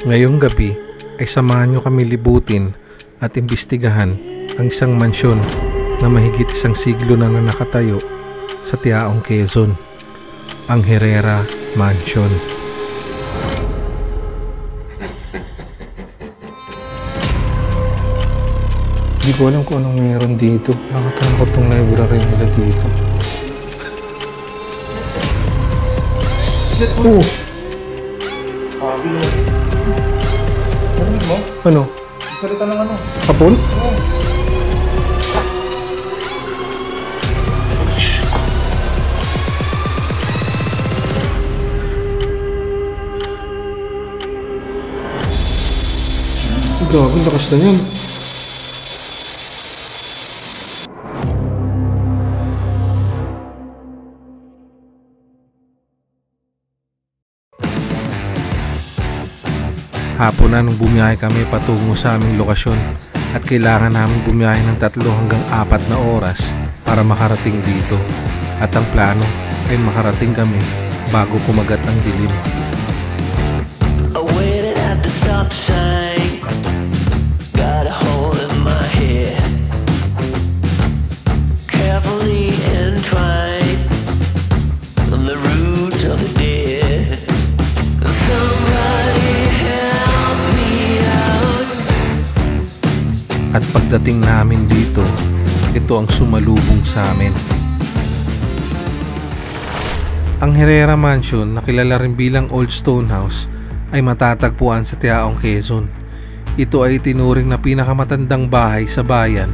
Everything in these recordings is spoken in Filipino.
Ngayong gabi ay samahan nyo kami libutin at imbestigahan ang isang mansyon na mahigit isang siglo na nakatayo sa Tiaong Quezon, ang Herrera Mansion. Hindi ko alam kung anong meron dito. Nakatakot tong library nila dito. Oh! Narinig mo? Ano? Salita ng ano? Hapon? Oo. Grabe, lakas na yan. Hapon na nung bumiyahe kami patungo sa aming lokasyon at kailangan namin bumiyahe ng 3 hanggang 4 na oras para makarating dito. At ang plano ay makarating kami bago kumagat ang dilim. I waited at the stop sign, got a hole in my head, carefully entwined on the roots of the dead. Somebody help me out. At pagdating namin dito, ito ang sumalubong sa amin. Ang Herrera Mansion na kilala rin bilang Old Stone House ay matatagpuan sa Tiaong Quezon. Ito ay tinuring na pinakamatandang bahay sa bayan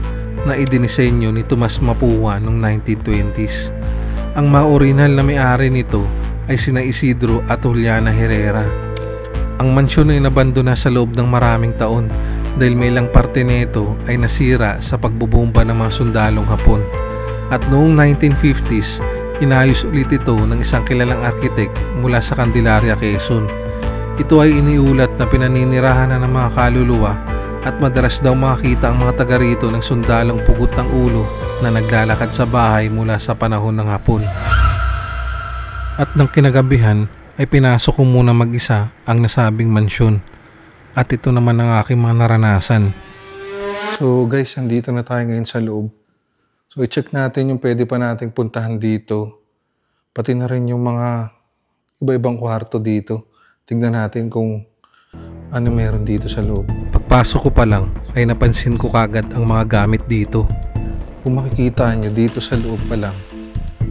na idinisenyo ni Tomas Mapua noong 1920s. Ang mga orihinal na may-ari nito ay sina Isidro at Juliana Herrera. Ang mansyon ay nabandona sa loob ng maraming taon dahil may ilang parte nito ay nasira sa pagbubomba ng mga sundalong Hapon. At noong 1950s, inayos ulit ito ng isang kilalang arkitek mula sa Candelaria, Quezon. Ito ay iniulat na pinaninirahan na ng mga kaluluwa at madalas daw makakita ang mga taga rito ng sundalong pugot ng ulo na naglalakad sa bahay mula sa panahon ng Hapon. At ng kinagabihan ay pinasok ko muna mag-isa ang nasabing mansyon. At ito naman ang aking mga naranasan. So guys, nandito na tayo ngayon sa loob. So i-check natin yung pwede pa nating puntahan dito. Pati na rin yung mga iba-ibang kwarto dito. Tignan natin kung ano meron dito sa loob. Pagpasok ko pa lang ay napansin ko kagad ang mga gamit dito. Kung makikita nyo dito sa loob pa lang,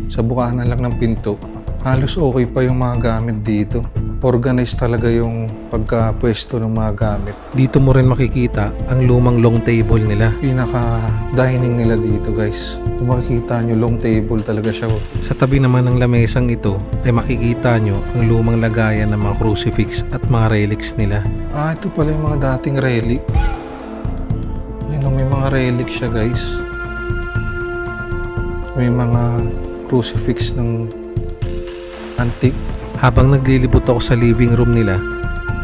sa bukanan lang ng pinto, halos okay pa yung mga gamit dito. Organized talaga yung pagkapwesto ng mga gamit. Dito mo rin makikita ang lumang long table nila. Pinaka-dining nila dito guys. Kung makikita nyo, long table talaga siya. Sa tabi naman ng lamesang ito ay makikita nyo ang lumang lagayan ng mga crucifix at mga relics nila. Ah, ito pala yung mga dating relic. Ayan, may mga relic siya guys. May mga crucifix ng antique. Habang naglilibot ako sa living room nila,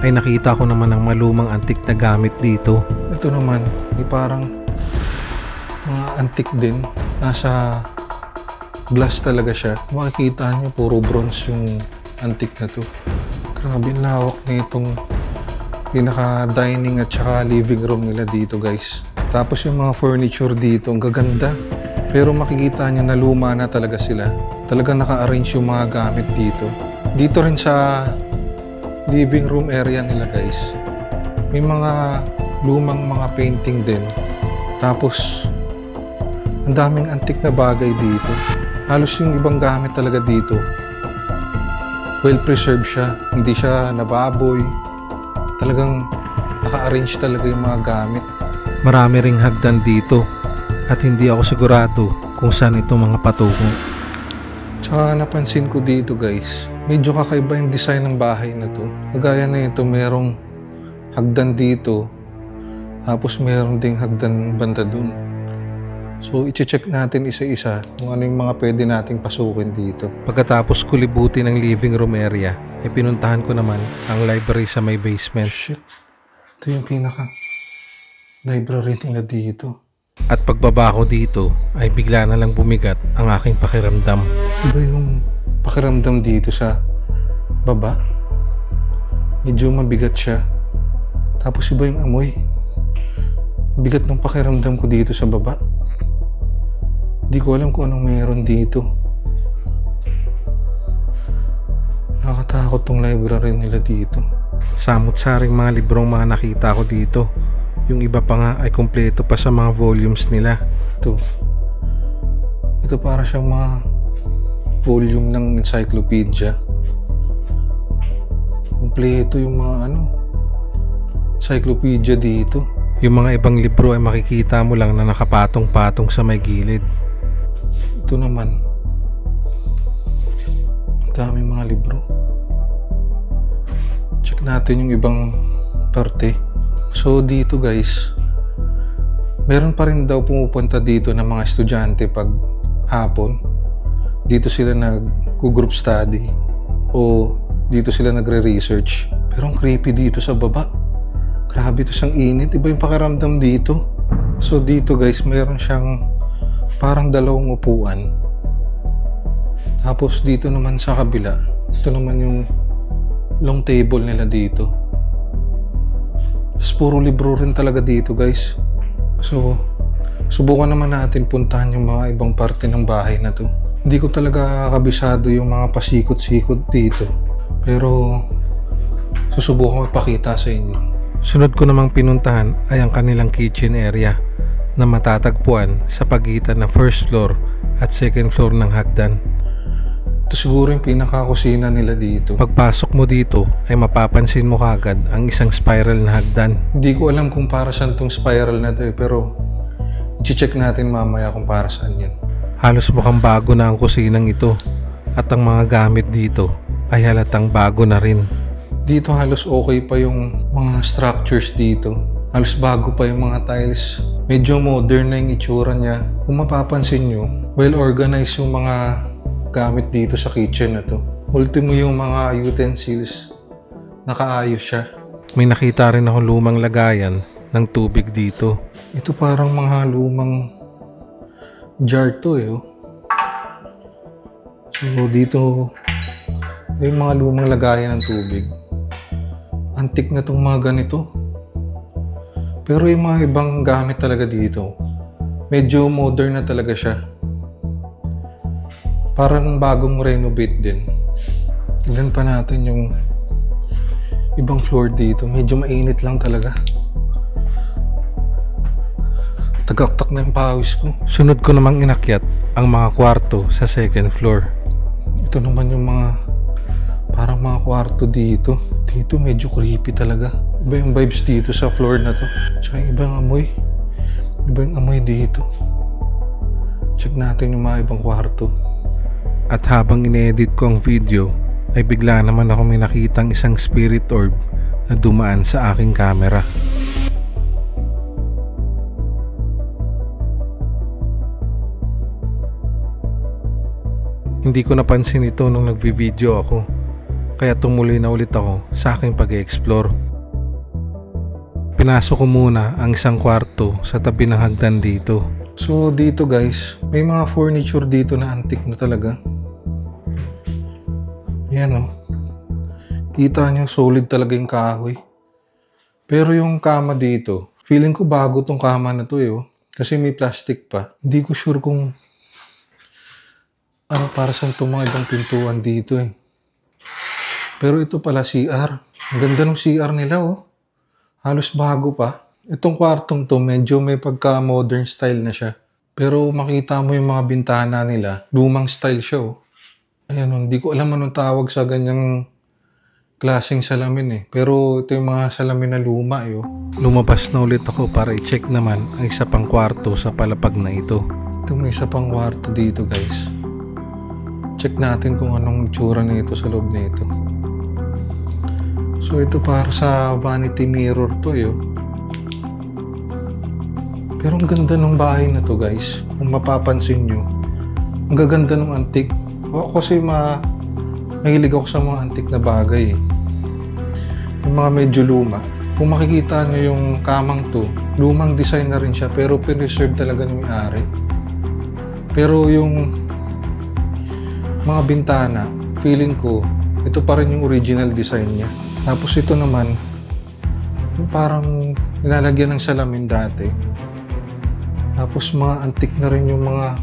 ay nakita ko naman ang malumang antique na gamit dito. Ito naman, parang mga antique din. Nasa glass talaga siya. Makikita nyo, puro bronze yung antique na to. Grabe, lawak na itong pinaka-dining at saka living room nila dito guys. Tapos yung mga furniture dito, ang gaganda. Pero makikita nyo na luma na talaga sila. Talagang naka-arrange yung mga gamit dito. Dito rin sa living room area nila guys, may mga lumang mga painting din. Tapos ang daming antique na bagay dito. Halos yung ibang gamit talaga dito, well preserved siya. Hindi siya nababoy. Talagang naka-arrange talaga yung mga gamit. Marami ring hagdan dito at hindi ako sigurado kung saan ito mga patungo. Tsaka napansin ko dito guys, medyo kakaiba yung design ng bahay na to. Kagaya na ito, merong hagdan dito, tapos meron ding hagdan banda dun. So i-check natin isa-isa kung ano yung mga pwede nating pasukin dito. Pagkatapos ko libutin ang living room area, ay pinuntahan ko naman ang library sa may basement. Shit, ito yung pinaka library nila dito. At pagbaba ko dito ay bigla na lang bumigat ang aking pakiramdam. Iba yung pakiramdam dito sa baba. Medyo mabigat siya. Tapos iba yung amoy. Bigat ng pakiramdam ko dito sa baba. Di ko alam kung anong meron dito. Nakakatakot tong library nila dito. Samot-saring mga librong mga nakita ko dito. Yung iba pa nga ay kumpleto pa sa mga volumes nila. Ito para siyang mga volume ng encyclopedia. Kumpleto yung mga encyclopedia dito. Yung mga ibang libro ay makikita mo lang na nakapatong-patong sa may gilid. Ito naman, dami mga libro. Check natin yung ibang parte. So dito guys, meron pa rin daw pumupunta dito ng mga estudyante pag hapon. Dito sila nag-group study o dito sila nagre-research. Pero ang creepy dito sa baba. Grabe, ito siyang init. Iba yung pakiramdam dito. So dito guys, meron siyang parang dalawang upuan. Tapos dito naman sa kabila, ito naman yung long table nila dito. Tapos puro libro rin talaga dito guys. So subukan naman natin puntahan yung mga ibang parte ng bahay na to. Hindi ko talaga kabisado yung mga pasikot-sikot dito. Pero susubukan ipakita sa inyo. Sunod ko namang pinuntahan ay ang kanilang kitchen area na matatagpuan sa pagitan ng first floor at second floor ng hagdan. Ito siguro yung pinaka-kusina nila dito. Pagpasok mo dito ay mapapansin mo kagad ang isang spiral na hagdan. Hindi ko alam kung para saan tong spiral na to pero i-check natin mamaya kung para saan yan. Halos mukhang bago na ang kusinang ito at ang mga gamit dito ay halatang bago na rin. Dito halos okay pa yung mga structures dito. Halos bago pa yung mga tiles. Medyo modern na yung itsura niya. Kung mapapansin nyo, well organized yung mga gamit dito sa kitchen na to. Ultimo yung mga utensils, nakaayos siya. May nakita rin ako lumang lagayan ng tubig dito. Ito parang mga lumang jar to eh. So dito, yung mga lumang lagayan ng tubig. Antik na tong mga ganito. Pero yung mga ibang gamit talaga dito, medyo modern na talaga siya. Parang bagong renovate din. Tignan pa natin yung ibang floor dito. Medyo mainit lang talaga. Tagaktak na yung pawis ko. Sunod ko namang inakyat ang mga kwarto sa second floor. Ito naman yung mga parang mga kwarto dito. Dito medyo creepy talaga. Iba yung vibes dito sa floor na to. Tsaka ibang amoy. Iba yung amoy dito. Check natin yung mga ibang kwarto. At habang ine-edit ko ang video, ay bigla naman ako may nakitang isang spirit orb na dumaan sa aking camera. Hindi ko napansin ito nung nagbi-video ako. Kaya tumuloy na ulit ako sa aking pag-explore. Pinasok ko muna ang isang kwarto sa tabi ng hagdan dito. So dito guys, may mga furniture dito na antique na talaga. Yan oh. Kita nyo, solid talaga yung kahoy. Pero yung kama dito, feeling ko bago tong kama na to eh oh. Kasi may plastic pa. Hindi ko sure kung para sa itong mga ibang pintuan dito eh. Pero ito pala CR. Ang ganda ng CR nila oh. Halos bago pa. Itong kwartong to medyo may pagka-modern style na siya. Pero makita mo yung mga bintana nila, lumang style siya oh. Ayan oh, hindi ko alam anong tawag sa ganyang klaseng salamin eh. Pero ito yung mga salamin na luma eh oh. Lumabas na ulit ako para i-check naman ang isa pang kwarto sa palapag na ito. Ito may isa pang kwarto dito guys. Check natin kung anong itsura nito sa loob nito. So ito para sa vanity mirror to eh. Pero ang ganda ng bahay na to guys. Kung mapapansin nyo, ang gaganda ng antique. O kasi mahilig ako sa mga antique na bagay eh. Yung mga medyo luma. Kung makikita nyo yung kamang to, lumang design na rin siya pero preserve talaga ng may-ari. Pero yung mga bintana, feeling ko, ito pa rin yung original design niya. Tapos ito naman, Yung parang nilalagyan ng salamin dati. Tapos mga antik na rin yung mga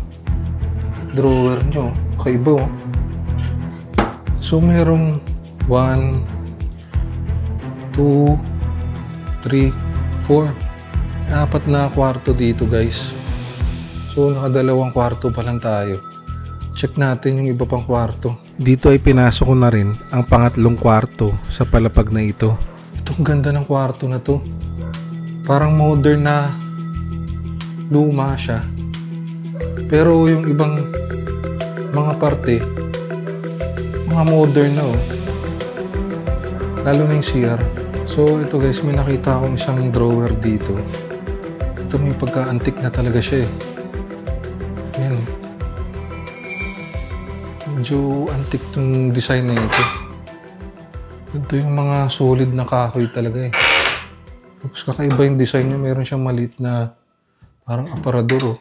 drawer nyo. Kaiba oh. So merong 1, 2, 3, 4. Apat na kwarto dito guys. So nakadalawang kwarto pa lang tayo. Check natin yung iba pang kwarto. Dito ay pinasok ko na rin ang pangatlong kwarto sa palapag na ito. Itong ganda ng kwarto na to. Parang modern na luma siya. Pero yung ibang mga parte, mga modern na oh. Lalo na yung CR. So ito guys, may nakita akong isang drawer dito. Ito may pagka-antik na talaga siya eh. Yan. Medyo antik tong design na ito. Ito yung mga solid na kahoy talaga eh. Tapos kakaiba yung design niya. Meron siyang maliit na parang aparador oh.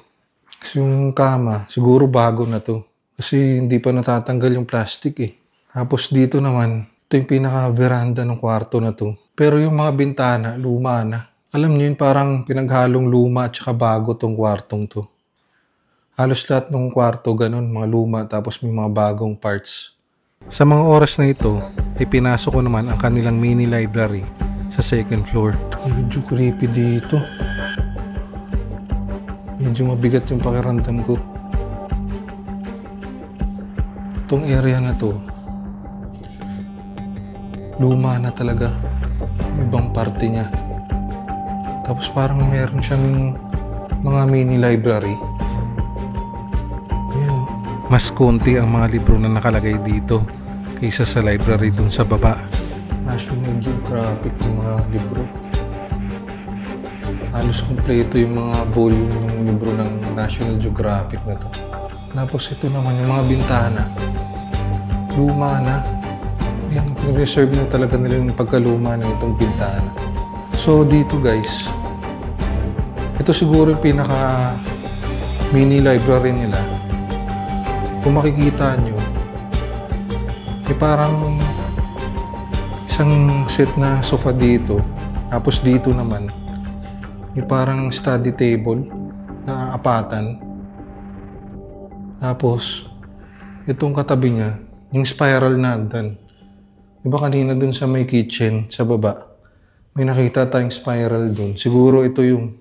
Kasi yung kama, siguro bago na to. Kasi hindi pa natatanggal yung plastic eh. Tapos dito naman, ito yung pinaka-veranda ng kwarto na to. Pero yung mga bintana, luma na. Alam niyo yun, parang pinaghalong luma at saka bago tong kwartong to. Halos lahat ng kwarto ganun, mga luma tapos may mga bagong parts. Sa mga oras na ito, ay pinasok ko naman ang kanilang mini library sa second floor. Medyo creepy dito. Medyo mabigat yung pakiramdam ko. Itong area na to, luma na talaga. Ibang parte niya. Tapos parang meron siyang mga mini library. Mas konti ang mga libro na nakalagay dito kaysa sa library dun sa baba. National Geographic yung mga libro. Halos kompleto yung mga volume ng libro ng National Geographic na to. Tapos ito naman yung mga bintana. Luma na. Ayan, reserve na talaga nila yung pagkaluma na itong bintana. So dito guys, ito siguro yung pinaka mini library nila. Kung makikita nyo, parang isang set na sofa dito. Tapos dito naman, parang study table na apatan. Tapos, itong katabi niya, yung spiral na hagdan. Diba kanina dun sa may kitchen, sa baba, may nakita tayong spiral dun. Siguro ito yung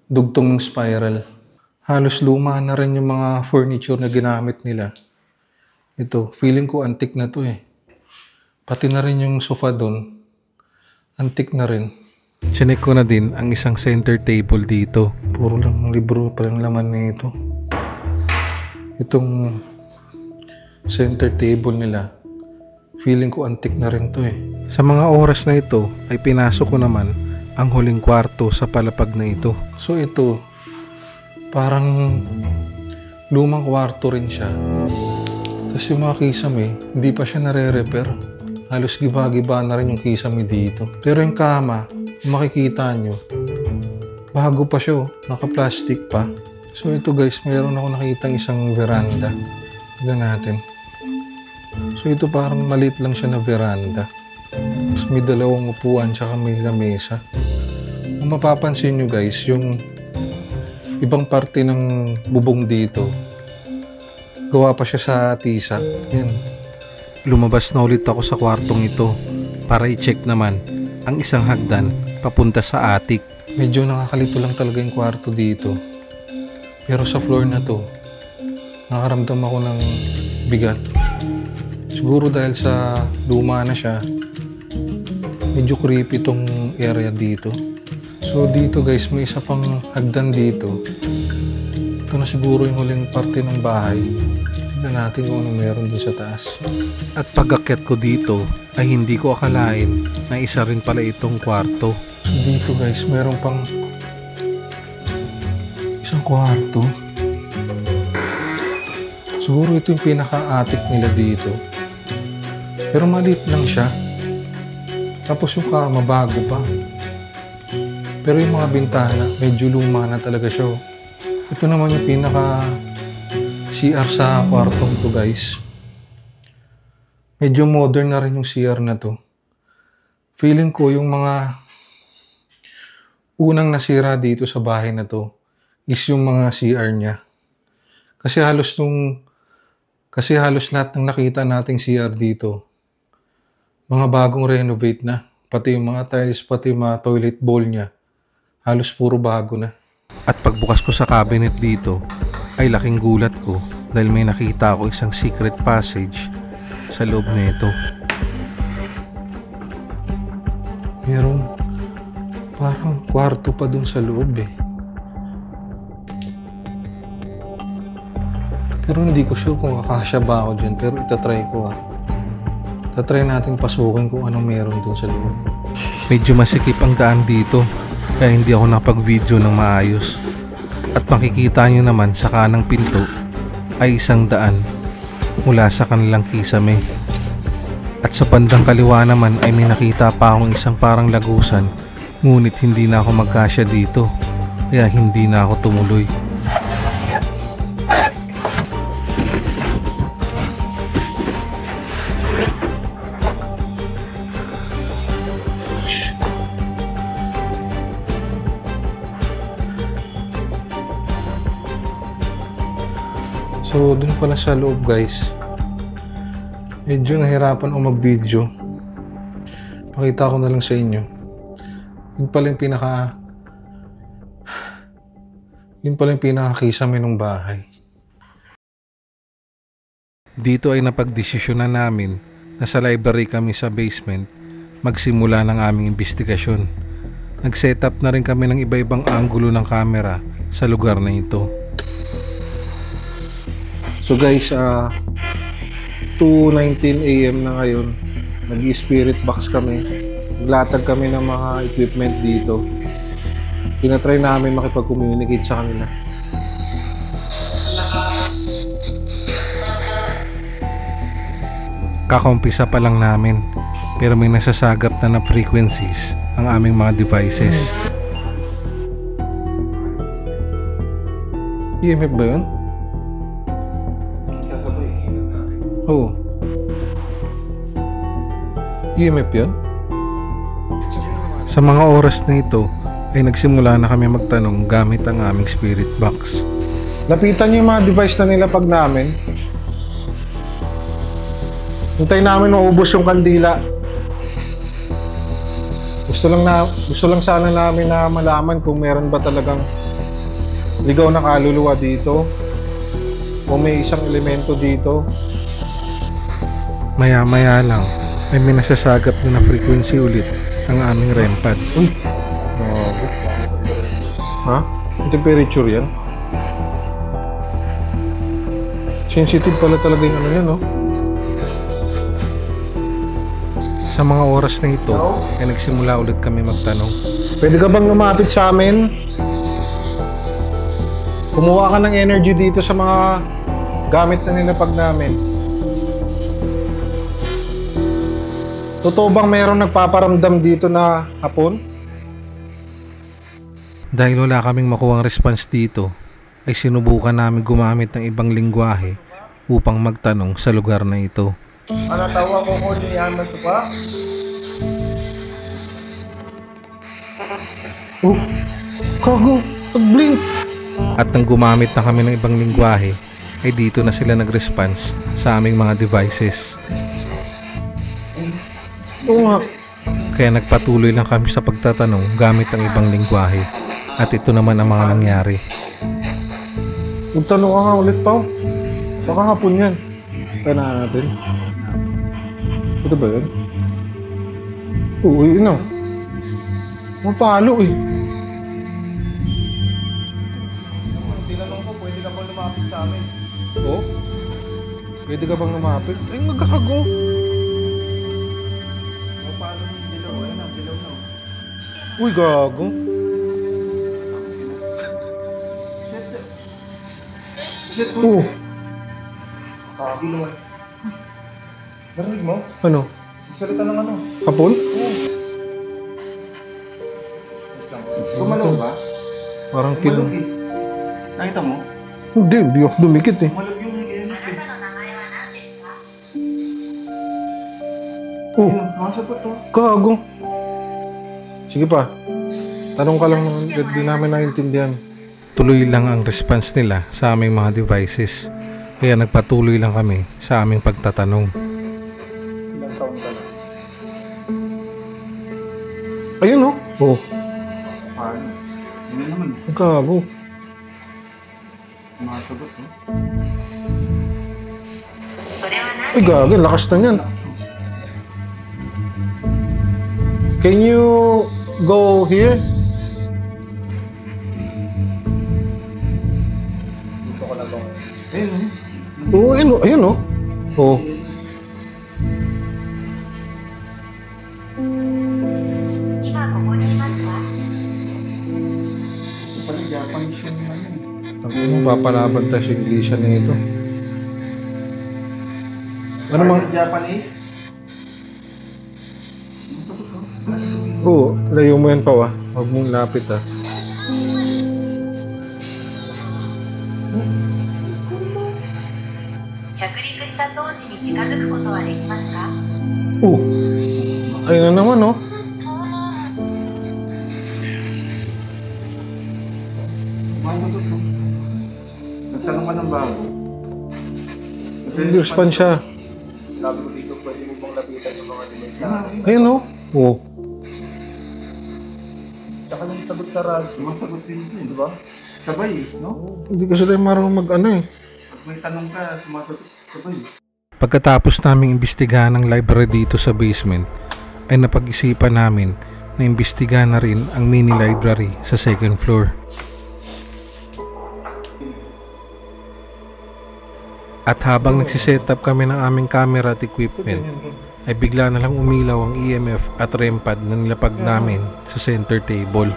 dugtong ng spiral. Halos luma na rin yung mga furniture na ginamit nila. Ito, feeling ko antik na to eh. Pati na rin yung sofa doon. Antik na rin. Chinek ko na din ang isang center table dito. Puro lang libro pa lang laman nito. Itong center table nila, feeling ko antik na rin to eh. Sa mga oras na ito ay pinasok ko naman ang huling kwarto sa palapag na ito. So ito, parang lumang kwarto rin siya. Tapos yung mga kisame, hindi pa siya nare-repair. Halos giba-giba na rin yung kisame dito. Pero yung kama, makikita nyo, bago pa siya, naka-plastic pa. So ito guys, mayroon ako nakitang isang veranda. Tignan natin. So ito parang maliit lang siya na veranda. Tapos may dalawang upuan, tsaka may lamesa. Kung mapapansin nyo guys, yung ibang parte ng bubong dito, gawa pa siya sa tisa. Yan. Lumabas na ulit ako sa kwartong ito para i-check naman ang isang hagdan papunta sa attic. Medyo nakakalito lang talaga yung kwarto dito. Pero sa floor na to, nakaramdam ako ng bigat. Siguro dahil sa luma na siya, medyo creepy tong area dito. So dito guys, may isa pang hagdan dito. Ito na siguro yung huling parte ng bahay. Tignan natin kung ano meron dun sa taas. At pag-akyat ko dito, ay hindi ko akalain na isa rin pala itong kwarto. So dito guys, meron pang isang kwarto. Siguro ito yung pinaka-attic nila dito. Pero maliit lang siya. Tapos yung kama, bago pa. Pero yung mga bintana, medyo luma na talaga siya. Ito naman yung pinaka CR sa kwartong to guys. Medyo modern na rin yung CR na to. Feeling ko yung mga Unang nasira dito sa bahay na to is yung mga CR niya. Kasi halos lahat ng nakita nating CR dito, mga bagong renovate na. Pati yung mga tiles, pati yung mga toilet bowl niya, halos puro bago na. At pagbukas ko sa cabinet dito, ay laking gulat ko dahil may nakita ako isang secret passage sa loob nito. Merong parang kwarto pa dun sa loob eh. Pero hindi ko sure kung kakasya ba ako dyan, pero itatry ko ah. Tatry natin pasukin kung anong meron dun sa loob. Medyo masikip ang daan dito, kaya hindi ako nakapag-video ng maayos. At makikita nyo naman sa kanang pinto ay isang daan mula sa kanilang kisame. At sa bandang kaliwa naman ay may nakita pa akong isang parang lagusan, ngunit hindi na ako magkasya dito, kaya hindi na ako tumuloy. So, dun pala sa loob guys. Medyo nahirapan ako mag-video. Pakita ko na lang sa inyo. Yun pala yung pinaka-kisame ng bahay. Dito ay napagdesisyonan namin na sa library kami sa basement magsimula ng aming investigasyon. Nag-setup na rin kami ng iba-ibang anggulo ng camera sa lugar na ito. So guys, 2:19 AM na ngayon. Nag-spirit box kami. Naglatag kami ng mga equipment dito. Tinatry namin makipag-communicate sa kanila. Kakumpisa pa lang namin, pero may nasasagap na frequencies ang aming mga devices. EMF ba yun? Oo. EMF yun? Sa mga oras na ito ay nagsimula na kami magtanong gamit ang aming spirit box. Lapitan niyo yung mga device na nilapag namin. Hintay namin maubos yung kandila. Gusto lang sana namin na malaman kung meron ba talagang ligaw na kaluluwa dito o may isang elemento dito. Maya-maya lang ay may nasasagap na frequency ulit ang aming REM pad. Uy! Grabe. Ha? Ang temperature yan? Sensitive pala talaga yung ano yan, no? Sa mga oras na ito ay nagsimula ulit kami magtanong. Pwede ka bang lumapit sa amin? Kumuha ka ng energy dito sa mga gamit na nilapag namin. Totoo bang mayroong nagpaparamdam dito na hapon? Dahil wala kaming makuhang response dito, ay sinubukan namin gumamit ng ibang lingwahe upang magtanong sa lugar na ito. Ano tawa ko ko niyan masuka? Oh! Kago! Pag-blink! At nang gumamit na kami ng ibang lingwahe, ay dito na sila nag-response sa aming mga devices. Oo nga. Kaya nagpatuloy lang kami sa pagtatanong gamit ang ibang lingwahe. At ito naman ang mga nangyari. Magtanong ka nga ulit, Pao. Baka hapon yan. Kaya na natin. Ito ba yun? Oo, yun na. Mapalo eh. Tinanong ko, pwede ka bang lumapit sa amin? Oo? Pwede ka bang lumapit? Ay, magkakago. Paano yung dilaw? Ayun ang dilaw na. Uy, gago. Shit, Oo. Kasi naman. Narinig mo? Ano? Salita ng ano? Hapon? Kumalaw ba? Parang Kumalog kin... eh. Nakita mo? Hindi ako dumikit eh. Kumalog yung EMF eh. Oh, Ayun, sumasagot to. gago. Sige pa. Tanong ka lang, di namin naintindihan. Tuloy lang ang response nila sa aming mga devices. Kaya nagpatuloy lang kami sa aming pagtatanong. Ilang taon ka na? Ayun oh. Oh. Paano? Hindi naman. Ang gago. Masagot, no? Ay gago, lakas na yan. Can you go here? Dito ko na ba? Oo, ayun oh. Oh. Gusto pala Japanese yung ano. Ang papalaban tayo sa Inglesia na ito. Ano mga? Japanese? Oo, layo mo yan pa wa. Huwag mong lapit ah. Oo. Ayun na naman oh. Masagot ko. Nagtanong ka ng bago. Nag-respond siya. Sinabi ko dito, pwede mo bang lapitan yung mga device na Ayun oh. Oo. Tsaka nang sagot sa radyo. Masagot din ito, di ba? Sabay, no? Hindi kasi tayo marunong mag-ano eh. Pag may tanong ka, sumasagot sabay. Pagkatapos naming imbestigahan ang library dito sa basement, ay napag-isipan namin na imbestigahan na rin ang mini library sa second floor. At habang nagsiset up kami ng aming camera at equipment, ay bigla na lang umilaw ang EMF at REM pad na nilapag namin sa center table.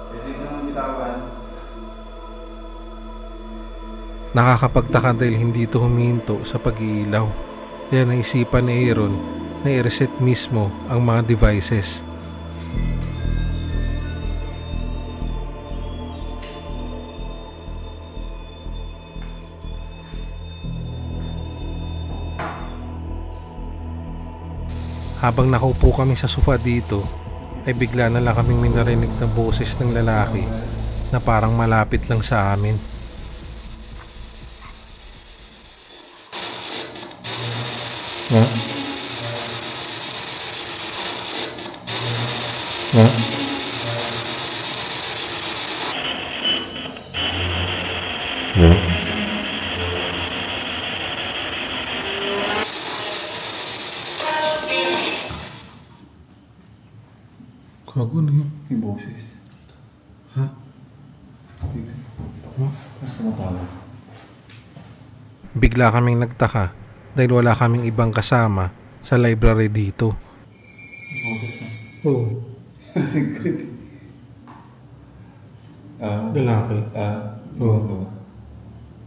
Pwede naman bitawan. Nakakapagtaka dahil hindi ito huminto sa pag-iilaw. Kaya naisipan ni Aaron na i-reset mismo ang mga devices. Habang nakaupo kami sa sofa dito, ay bigla na lang kaming may narinig na boses ng lalaki na parang malapit lang sa amin. Ha? Ha? Ha? Kago na yun. Yung boses. Ha? Bigla kaming nagtaka dahil wala kaming ibang kasama sa library dito. Boses na. Oo. Lalaki. Oo.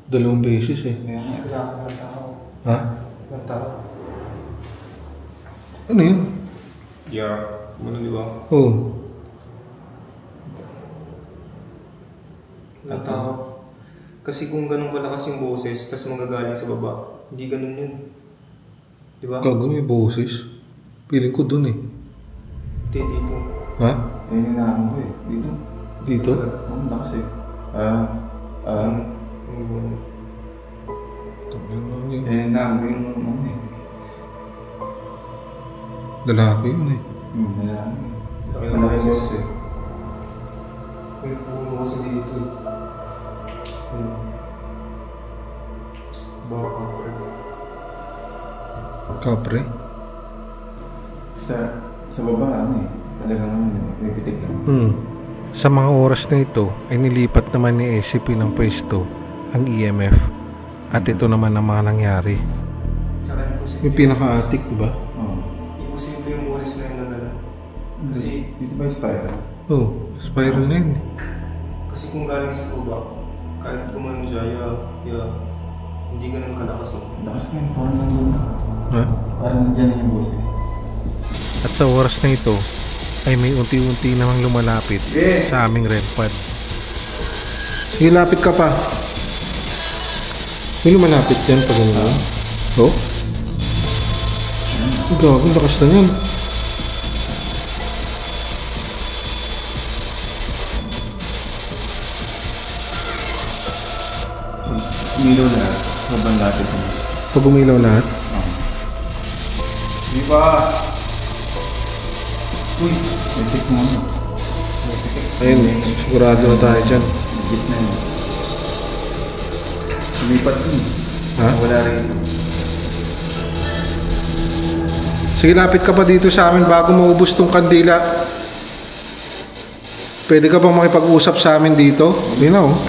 Dalawang beses eh. Kaya nga, wala ka ng tao. Ha? Ng tao. Ano yun? Yeah. Ano di ba? Oo. Ng tao. Kasi kung ganun kalakas yung boses, tas magagaling sa baba, hindi ganun yun. Di ba? Kago may boses. Piling ko dun eh. Hindi, dito. Ha? Ayun yung naman ko eh. Dito. Dito? Ang lakas eh. Naman yung ano eh. Lalaki yun eh. Malaki boses eh. May puno kasi dito eh. Baka Kapre? sa baba ano eh. Talagang ano eh. May pitik lang. Sa mga oras na ito ay nilipat naman ni SCP ng pwesto ang EMF. At ito naman ang mga nangyari. Tsaka imposible. Yung pinaka-attic, diba? Oo. Imposible yung boses na yun na gano'n. Kasi dito ba yung spiral? Oo, spiral na yun. Kasi kung galing sa baba, kahit kumain siya, hindi ganun kalakas. Lakas nga yun, parang nandun. Ha? Parang nandyan na yung boses. At sa oras na ito ay may unti-unti namang lumalapit sa aming REM pad. Sige, lapit ka pa. May lumalapit yan pag gano'n. Oh? Gago, lakas na yan. Umilaw na. Sobrang lapit ko. Pag umilaw lahat? Di ba? Uy, may tik mo ano. Ayun, sigurado na tayo dyan. Legit na yun. Lumipat dun. Ha? Wala rin. Sige, lapit ka pa dito sa amin bago maubos tong kandila. Pwede ka bang makipag-usap sa amin dito? Hindi na oh.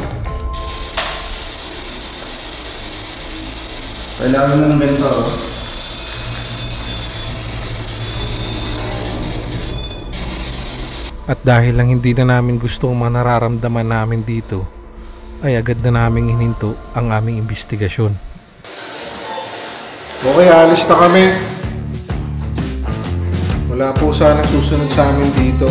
Kailangan mo ng ganito oh. At dahil lang hindi na namin gusto ang mga nararamdaman namin dito, ay agad na namin hininto ang aming investigasyon. Okay, alis na kami. Wala po sana susunod sa amin dito.